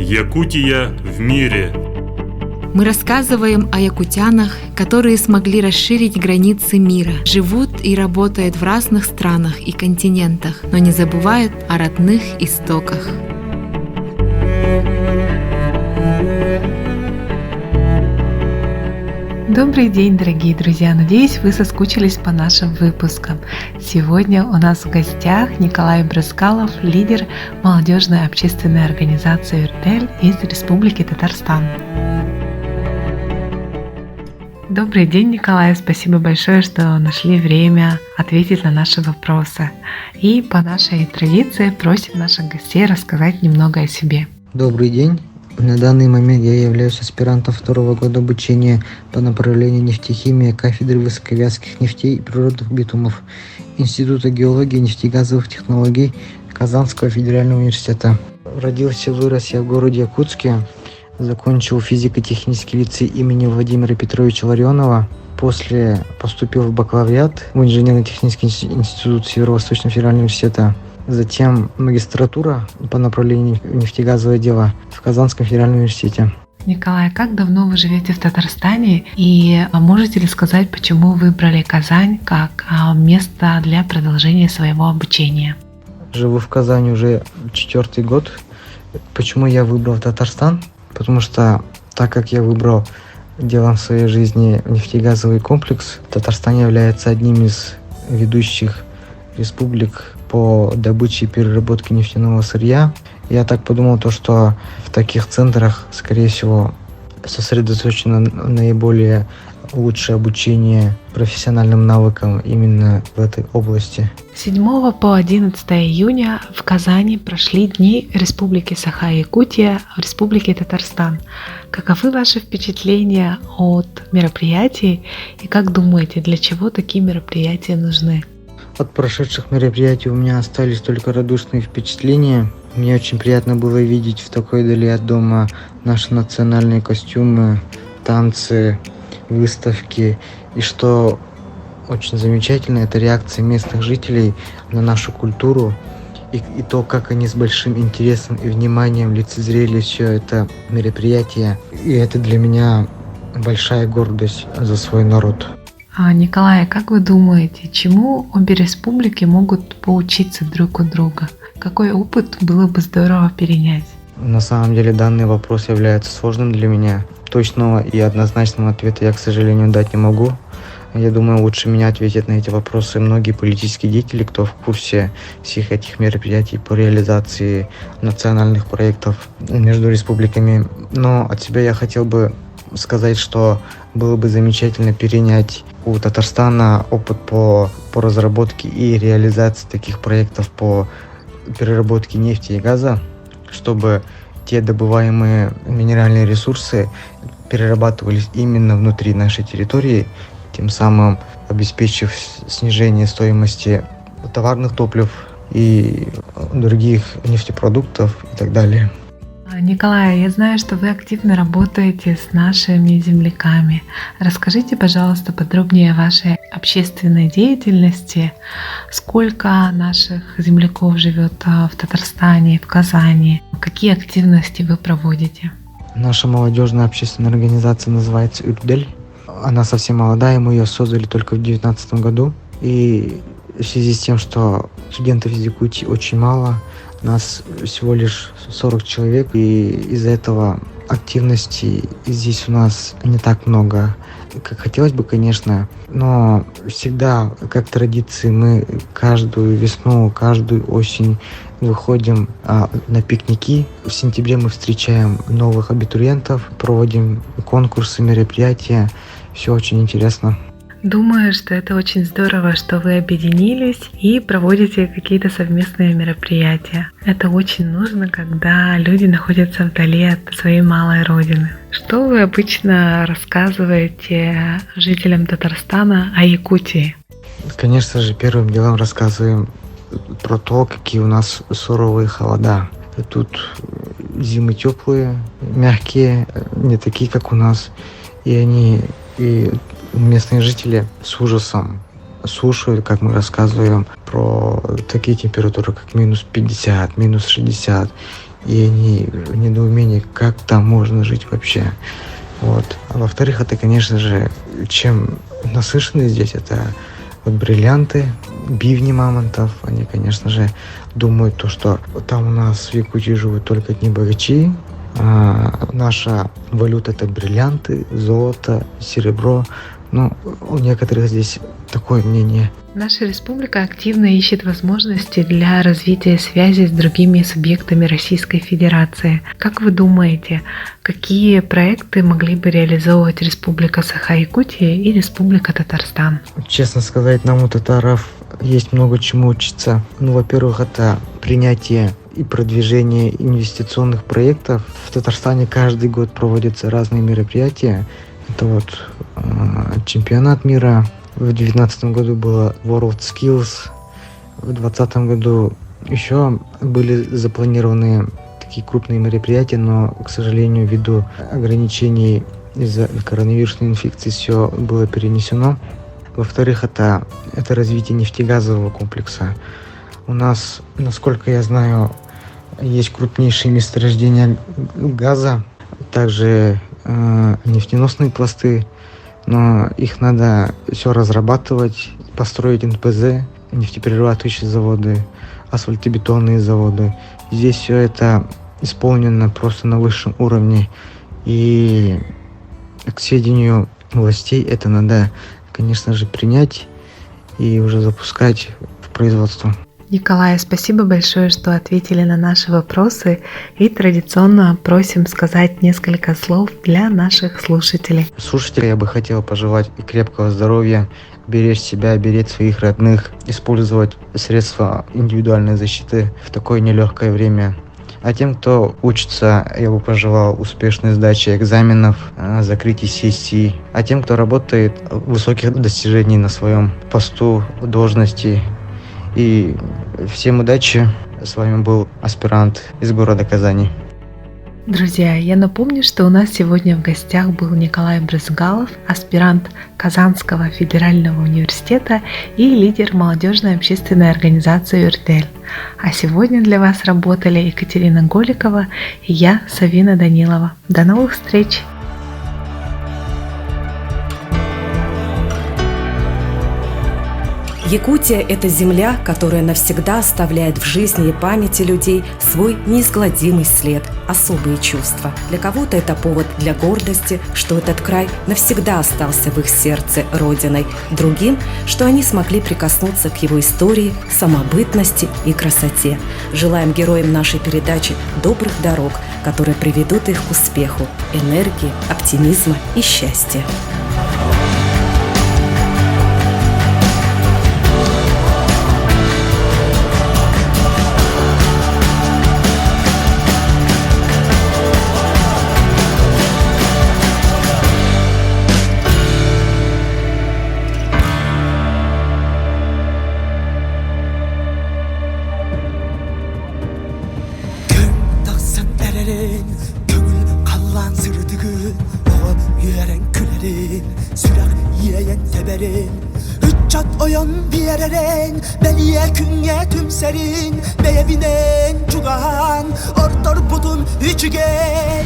Якутия в мире. Мы рассказываем о якутянах, которые смогли расширить границы мира, живут и работают в разных странах и континентах, но не забывают о родных истоках. Добрый день, дорогие друзья! Надеюсь, вы соскучились по нашим выпускам. Сегодня у нас в гостях Николай Брыскалов, лидер молодежной общественной организации «Юрдель» из Республики Татарстан. Добрый день, Николай! Спасибо большое, что нашли время ответить на наши вопросы. И по нашей традиции просим наших гостей рассказать немного о себе. Добрый день! На данный момент я являюсь аспирантом второго года обучения по направлению нефтехимия кафедры высоковязких нефтей и природных битумов Института геологии и нефтегазовых технологий Казанского федерального университета. Родился и вырос я в городе Якутске. Закончил физико-технический лицей имени Владимира Петровича Ларионова. После поступил в бакалавриат в инженерно-технический институт Северо-Восточного федерального университета. Затем магистратура по направлению нефтегазовое дело в Казанском федеральном университете. Николай, как давно вы живете в Татарстане и можете ли сказать, почему выбрали Казань как место для продолжения своего обучения? Живу в Казани уже 4-й год. Почему я выбрал Татарстан? Потому что так как я выбрал делом в своей жизни нефтегазовый комплекс, Татарстан является одним из ведущих республик по добыче и переработке нефтяного сырья. Я так подумал, что в таких центрах, скорее всего, сосредоточено наиболее лучшее обучение профессиональным навыкам именно в этой области. С 7 по 11 июня в Казани прошли Дни Республики Саха-Якутия в Республике Татарстан. Каковы ваши впечатления от мероприятий и как думаете, для чего такие мероприятия нужны? От прошедших мероприятий у меня остались только радушные впечатления. Мне очень приятно было видеть в такой дали от дома наши национальные костюмы, танцы, выставки. И что очень замечательно, это реакция местных жителей на нашу культуру и то, как они с большим интересом и вниманием лицезрели все это мероприятие. И это для меня большая гордость за свой народ. Николай, как вы думаете, чему обе республики могут поучиться друг у друга? Какой опыт было бы здорово перенять? На самом деле данный вопрос является сложным для меня. Точного и однозначного ответа я, к сожалению, дать не могу. Я думаю, лучше меня ответят на эти вопросы многие политические деятели, кто в курсе всех этих мероприятий по реализации национальных проектов между республиками. Но от себя я хотел бы сказать, что было бы замечательно перенять у Татарстана опыт по разработке и реализации таких проектов по переработке нефти и газа, чтобы те добываемые минеральные ресурсы перерабатывались именно внутри нашей территории, тем самым обеспечив снижение стоимости товарных топлив и других нефтепродуктов и так далее. Николай, я знаю, что вы активно работаете с нашими земляками. Расскажите, пожалуйста, подробнее о вашей общественной деятельности. Сколько наших земляков живет в Татарстане, в Казани? Какие активности вы проводите? Наша молодежная общественная организация называется «Юрдель». Она совсем молодая, мы ее создали только в 2019 году. И в связи с тем, что студентов из Якутии очень мало, нас всего лишь 40 человек, и из-за этого активности здесь у нас не так много, как хотелось бы, конечно, но всегда, как традиции, мы каждую весну, каждую осень выходим на пикники. В сентябре мы встречаем новых абитуриентов, проводим конкурсы, мероприятия, все очень интересно. Думаю, что это очень здорово, что вы объединились и проводите какие-то совместные мероприятия. Это очень нужно, когда люди находятся вдали от своей малой родины. Что вы обычно рассказываете жителям Татарстана о Якутии? Конечно же, первым делом рассказываем про то, какие у нас суровые холода. Тут зимы теплые, мягкие, не такие, как у нас. И местные жители с ужасом слушают, как мы рассказываем про такие температуры, как минус 50, минус 60. и они в недоумении, как там можно жить вообще. Вот. А во-вторых, это, конечно же, чем насыщены здесь, это вот бриллианты, бивни мамонтов. Они, конечно же, думают, то, что там у нас в Якутии живут только одни богачи, а наша валюта — это бриллианты, золото, серебро. Ну, у некоторых здесь такое мнение. Наша республика активно ищет возможности для развития связи с другими субъектами Российской Федерации. Как вы думаете, какие проекты могли бы реализовывать Республика Саха-Якутия и Республика Татарстан? Честно сказать, нам у татаров есть много чему учиться. Ну, во-первых, это принятие и продвижение инвестиционных проектов. В Татарстане каждый год проводятся разные мероприятия. Это вот чемпионат мира. В 2019 году было World Skills. В 2020 году еще были запланированы такие крупные мероприятия, но, к сожалению, ввиду ограничений из-за коронавирусной инфекции все было перенесено. Во-вторых, это развитие нефтегазового комплекса. У нас, насколько я знаю, есть крупнейшие месторождения газа, также нефтеносные пласты, но их надо все разрабатывать, построить НПЗ, нефтеперерабатывающие заводы, асфальтобетонные заводы. Здесь все это исполнено просто на высшем уровне, и к сведению властей это надо, конечно же, принять и уже запускать в производство. Николай, спасибо большое, что ответили на наши вопросы, и традиционно просим сказать несколько слов для наших слушателей. Слушателям я бы хотел пожелать крепкого здоровья, беречь себя, беречь своих родных, использовать средства индивидуальной защиты в такое нелегкое время. А тем, кто учится, я бы пожелал успешной сдачи экзаменов, закрытия сессий. А тем, кто работает, высоких достижений на своем посту, должности. И всем удачи. С вами был аспирант из города Казани. Друзья, я напомню, что у нас сегодня в гостях был Николай Брызгалов, аспирант Казанского федерального университета и лидер молодежной общественной организации «Юртель». А сегодня для вас работали Екатерина Голикова и я, Савина Данилова. До новых встреч! Якутия – это земля, которая навсегда оставляет в жизни и памяти людей свой неизгладимый след, особые чувства. Для кого-то это повод для гордости, что этот край навсегда остался в их сердце родиной. Другим, что они смогли прикоснуться к его истории, самобытности и красоте. Желаем героям нашей передачи добрых дорог, которые приведут их к успеху, энергии, оптимизма и счастья. Köngül kallan sırdıgın Oğan yüeren külerin Sürak yiyen teberin Üç çat oyan bir yereren Beliye künye tümserin Beye binen çugahan Ortor budun üçü gel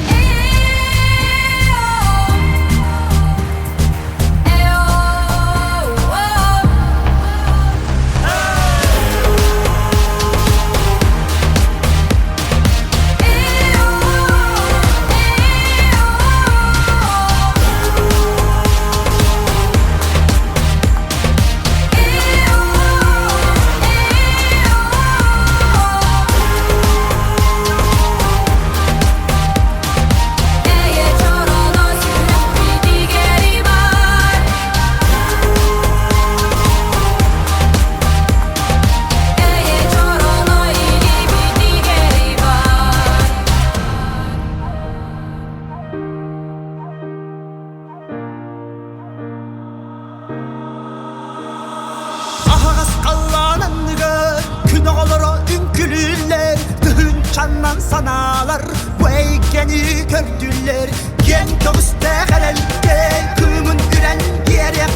Çanlan sanalar bu eygeni gördüler Gen kömüste herelde kümün güren yere